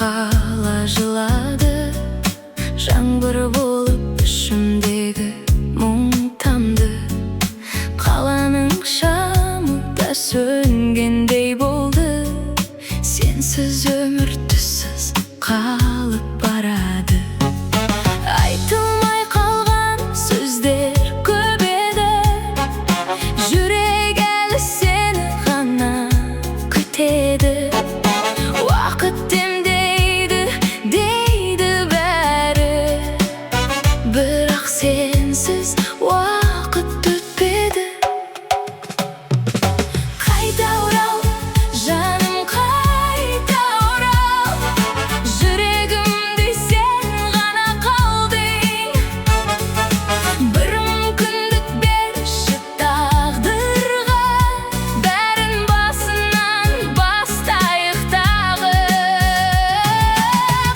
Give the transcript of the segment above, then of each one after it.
қала жылады, жаңбыр болып ішімдегі мұң тамды. Қаланың шамы да сөнгендей болды, сенсіз өмір түссіз қалып барады. Айтылмай қалған сөздер көп еді, жүрек әлі сені ғана күтеді. Уақыт демдейді дейді бәрі, бірақ сенсіз уақыт өтпеді. Қайта орал, жаным, қайта орал, жүрегімде сен ғана қалдың. Бір мүмкіндік берші тағдырға, бәрін басынан бастайық тағы.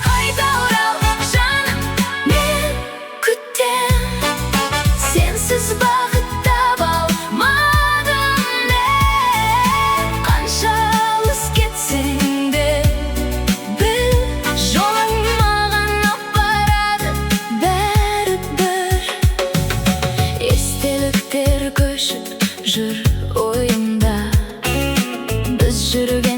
Қайта орал, жаным, мен күтем, сенсіз бақыт таба алмадым мен. Қанша алыс кетсең де біл, жолың маған апарады бәрібір. Естеліктер көшіп жүр ойымда, біз жүрген